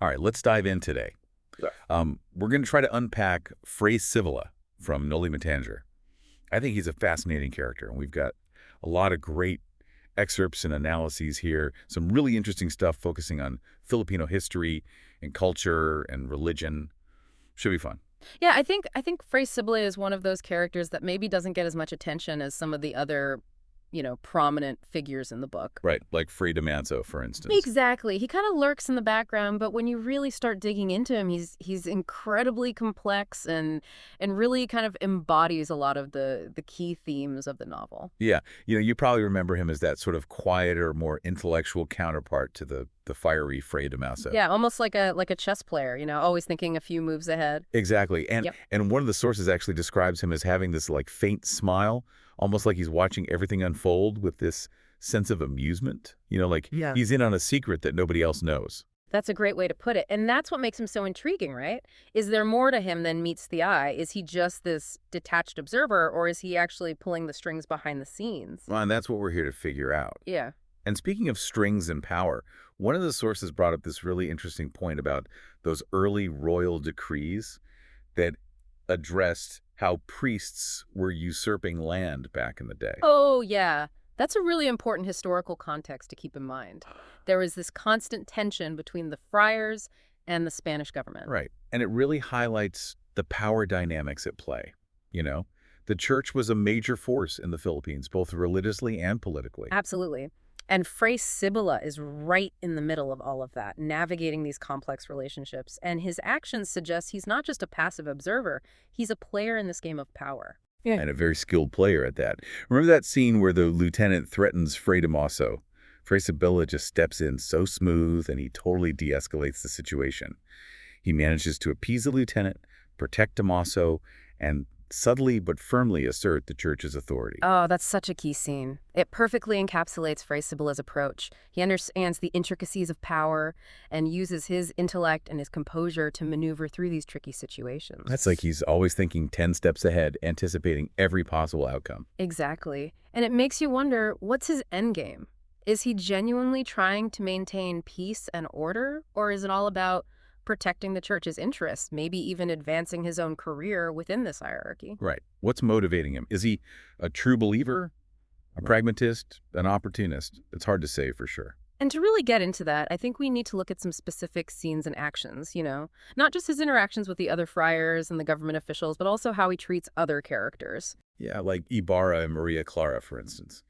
All right, let's dive in today. Sure. We're going to try to unpack Padre Sibyla from Noli Tangere. I think he's a fascinating character, and we've got a lot of great excerpts and analyses here. Some really interesting stuff focusing on Filipino history and culture and religion. Should be fun. Yeah, I think Frey Sibley is one of those characters that maybe doesn't get as much attention as some of the other, prominent figures in the book. Right, like Fray Manso, for instance. Exactly. He kind of lurks in the background, but when you really start digging into him, he's incredibly complex and really kind of embodies a lot of the key themes of the novel. Yeah, you probably remember him as that sort of quieter, more intellectual counterpart to the fiery Fray Manso. Yeah, almost like a chess player, always thinking a few moves ahead. Exactly. And Yep. and one of the sources actually describes him as having this like faint smile, almost like he's watching everything unfold with this sense of amusement. Like Yeah. he's in on a secret that nobody else knows. That's a great way to put it. And that's what makes him so intriguing, right? Is there more to him than meets the eye? Is he just this detached observer, or is he actually pulling the strings behind the scenes? Well, and that's what we're here to figure out. Yeah. And speaking of strings and power, one of the sources brought up this really interesting point about those early royal decrees that addressed how priests were usurping land back in the day. Oh, yeah. That's a really important historical context to keep in mind. There was this constant tension between the friars and the Spanish government. Right. And it really highlights the power dynamics at play. You know, the church was a major force in the Philippines, both religiously and politically. Absolutely. And Fray Sibyla is right in the middle of all of that, navigating these complex relationships. And his actions suggest he's not just a passive observer, he's a player in this game of power. Yeah. And a very skilled player at that. Remember that scene where the lieutenant threatens Fray Damaso? Fray Sibyla just steps in so smooth and he totally de-escalates the situation. He manages to appease the lieutenant, protect Damaso, and subtly but firmly assert the church's authority. Oh, that's such a key scene. It perfectly encapsulates Fray Sibyla's approach. He understands the intricacies of power and uses his intellect and his composure to maneuver through these tricky situations. That's like he's always thinking 10 steps ahead, anticipating every possible outcome. Exactly. And it makes you wonder, what's his endgame? Is he genuinely trying to maintain peace and order, or is it all about protecting the church's interests, maybe even advancing his own career within this hierarchy? Right. What's motivating him? Is he a true believer, a pragmatist, an opportunist? It's hard to say for sure. And to really get into that, I think we need to look at some specific scenes and actions, not just his interactions with the other friars and the government officials, but also how he treats other characters. Yeah, like Ibarra and Maria Clara, for instance.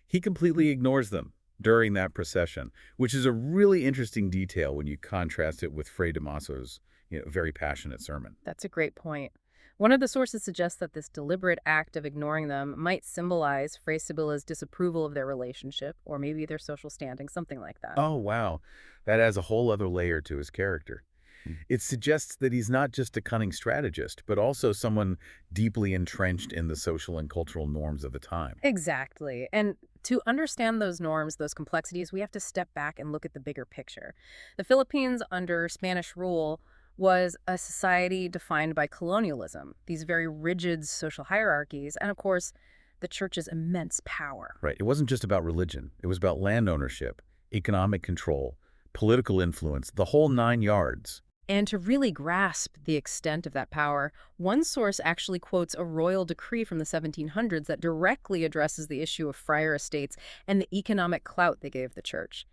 He completely ignores them during that procession, which is a really interesting detail when you contrast it with Fray Damaso's very passionate sermon. That's a great point. One of the sources suggests that this deliberate act of ignoring them might symbolize Fray Sibyla's disapproval of their relationship, or maybe their social standing, something like that. Oh, wow. That adds a whole other layer to his character. It suggests that he's not just a cunning strategist, but also someone deeply entrenched in the social and cultural norms of the time. Exactly. And to understand those norms, those complexities, we have to step back and look at the bigger picture. The Philippines under Spanish rule was a society defined by colonialism, these very rigid social hierarchies, and of course, the church's immense power. Right. It wasn't just about religion. It was about land ownership, economic control, political influence, the whole 9 yards. And to really grasp the extent of that power, one source actually quotes a royal decree from the 1700s that directly addresses the issue of friar estates and the economic clout they gave the church.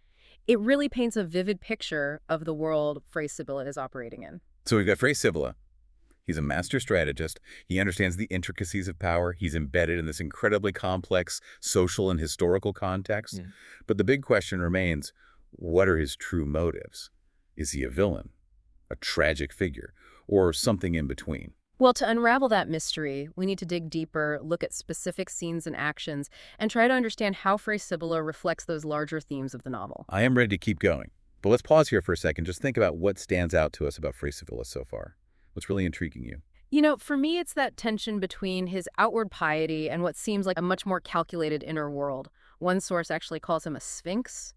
It really paints a vivid picture of the world Fray Sibyla is operating in. So we've got Fray Sibyla. He's a master strategist. He understands the intricacies of power. He's embedded in this incredibly complex social and historical context. Yeah. But the big question remains, what are his true motives? Is he a villain, a tragic figure, or something in between? Well, to unravel that mystery, we need to dig deeper, look at specific scenes and actions, and try to understand how Fray Sibyla reflects those larger themes of the novel. I am ready to keep going. But let's pause here for a second. Just think about what stands out to us about Fray Sibyla so far. What's really intriguing you? For me, it's that tension between his outward piety and what seems like a much more calculated inner world. One source actually calls him a sphinx,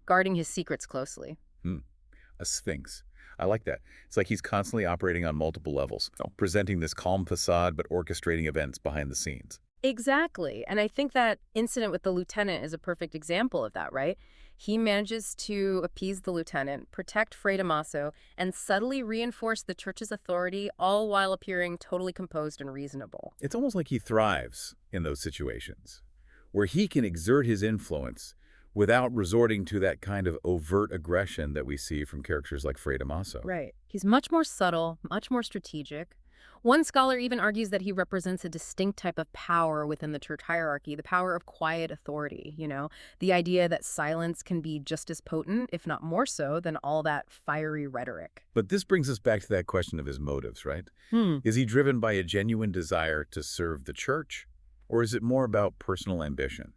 guarding his secrets closely. A sphinx. I like that. It's like he's constantly operating on multiple levels, presenting this calm facade but orchestrating events behind the scenes. Exactly. And I think that incident with the lieutenant is a perfect example of that, right? He manages to appease the lieutenant, protect Fray Damaso, and subtly reinforce the church's authority, all while appearing totally composed and reasonable. It's almost like he thrives in those situations, where he can exert his influence without resorting to that kind of overt aggression that we see from characters like Fray Damaso. Right. He's much more subtle, much more strategic. One scholar even argues that he represents a distinct type of power within the church hierarchy, the power of quiet authority, the idea that silence can be just as potent, if not more so, than all that fiery rhetoric. But this brings us back to that question of his motives, right? Is he driven by a genuine desire to serve the church, or is it more about personal ambition,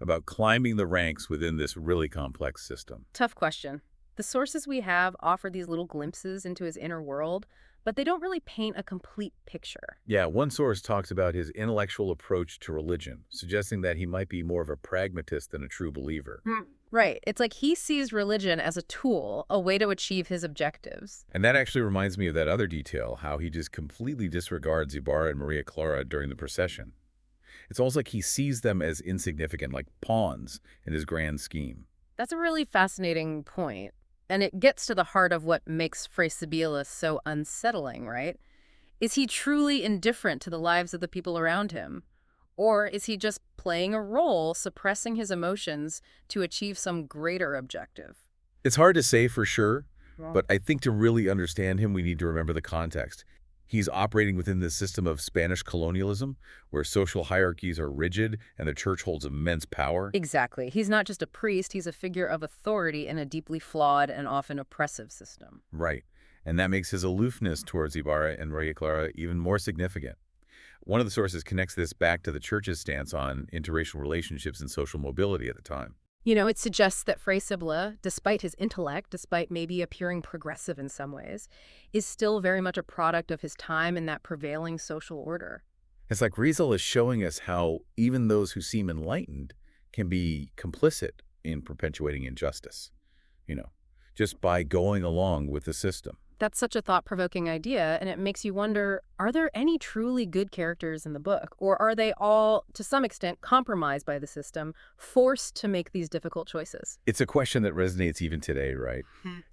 about climbing the ranks within this really complex system? Tough question. The sources we have offer these little glimpses into his inner world, but they don't really paint a complete picture. Yeah, one source talks about his intellectual approach to religion, suggesting that he might be more of a pragmatist than a true believer. Right. It's like he sees religion as a tool, a way to achieve his objectives. And that actually reminds me of that other detail, how he just completely disregards Ibarra and Maria Clara during the procession. It's almost like he sees them as insignificant, like pawns in his grand scheme. That's a really fascinating point. And it gets to the heart of what makes Fray Sibyla so unsettling, right? Is he truly indifferent to the lives of the people around him? Or is he just playing a role, suppressing his emotions to achieve some greater objective? It's hard to say for sure, Well, but I think to really understand him, we need to remember the context. He's operating within the system of Spanish colonialism, where social hierarchies are rigid and the church holds immense power. exactly. He's not just a priest, he's a figure of authority in a deeply flawed and often oppressive system. Right. And that makes his aloofness towards Ibarra and Maria Clara even more significant. One of the sources connects this back to the church's stance on interracial relationships and social mobility at the time. It suggests that Fray Sibyla, despite his intellect, despite maybe appearing progressive in some ways, is still very much a product of his time in that prevailing social order. It's like Rizal is showing us how even those who seem enlightened can be complicit in perpetuating injustice, just by going along with the system. That's such a thought-provoking idea, and it makes you wonder, are there any truly good characters in the book? Or are they all, to some extent, compromised by the system, forced to make these difficult choices? It's a question that resonates even today, right?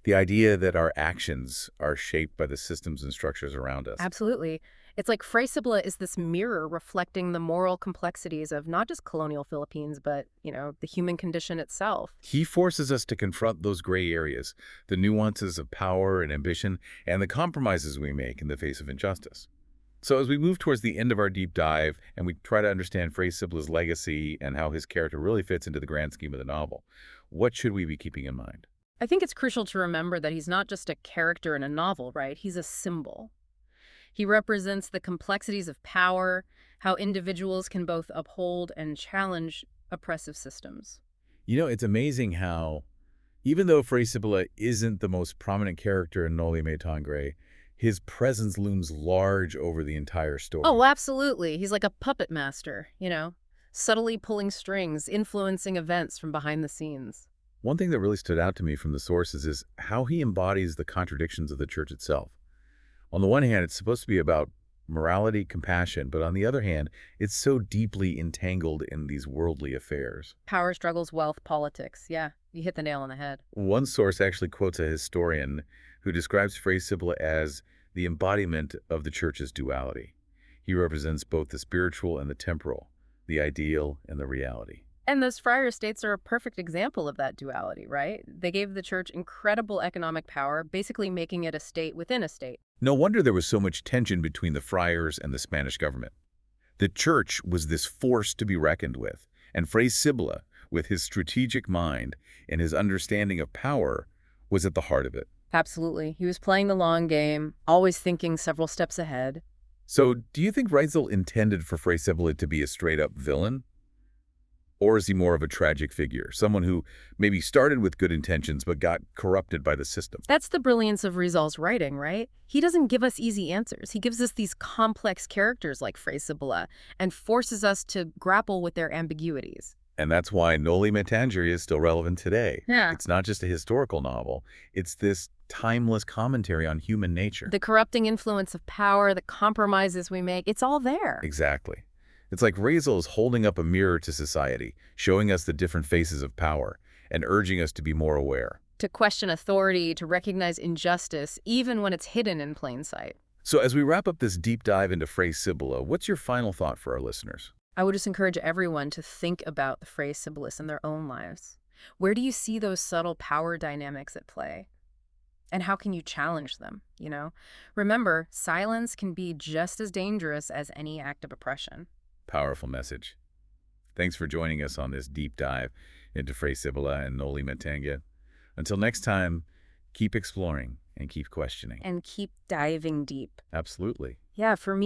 The idea that our actions are shaped by the systems and structures around us. Absolutely. It's like Fray Sibyla is this mirror reflecting the moral complexities of not just colonial Philippines, but, the human condition itself. He forces us to confront those gray areas, the nuances of power and ambition, and the compromises we make in the face of injustice. So as we move towards the end of our deep dive and we try to understand Fray Sibyla's legacy and how his character really fits into the grand scheme of the novel, what should we be keeping in mind? I think it's crucial to remember that he's not just a character in a novel, right? He's a symbol. He represents the complexities of power, how individuals can both uphold and challenge oppressive systems. It's amazing how, even though Fray Sibyla isn't the most prominent character in Noli Me Tangere, his presence looms large over the entire story. Oh, absolutely. He's like a puppet master, subtly pulling strings, influencing events from behind the scenes. One thing that really stood out to me from the sources is how he embodies the contradictions of the church itself. On the one hand, it's supposed to be about morality, compassion, but on the other hand, it's so deeply entangled in these worldly affairs. Power struggles, wealth, politics. Yeah, you hit the nail on the head. One source actually quotes a historian who describes Fray Sibyla as the embodiment of the church's duality. He represents both the spiritual and the temporal, the ideal and the reality. And those friar estates are a perfect example of that duality, right? They gave the church incredible economic power, basically making it a state within a state. No wonder there was so much tension between the friars and the Spanish government. The church was this force to be reckoned with, and Fray Sibyla, with his strategic mind and his understanding of power, was at the heart of it. Absolutely. He was playing the long game, always thinking several steps ahead. So, do you think Rizal intended for Fray Sibyla to be a straight-up villain? Or is he more of a tragic figure, someone who maybe started with good intentions but got corrupted by the system? That's the brilliance of Rizal's writing, right? He doesn't give us easy answers. He gives us these complex characters like Fray Sibyla and forces us to grapple with their ambiguities. And that's why Noli Me Tangere is still relevant today. Yeah. It's not just a historical novel. It's this timeless commentary on human nature. The corrupting influence of power, the compromises we make, it's all there. Exactly. It's like Rizal is holding up a mirror to society, showing us the different faces of power, and urging us to be more aware. To question authority, to recognize injustice, even when it's hidden in plain sight. So as we wrap up this deep dive into Fray Sibylla, what's your final thought for our listeners? I would just encourage everyone to think about the Fray Sibyllus in their own lives. Where do you see those subtle power dynamics at play? And how can you challenge them? Remember, silence can be just as dangerous as any act of oppression. Powerful message. Thanks for joining us on this deep dive into Fray Sibylla and Noli. Until next time, keep exploring and keep questioning. And keep diving deep. Absolutely. Yeah, for me,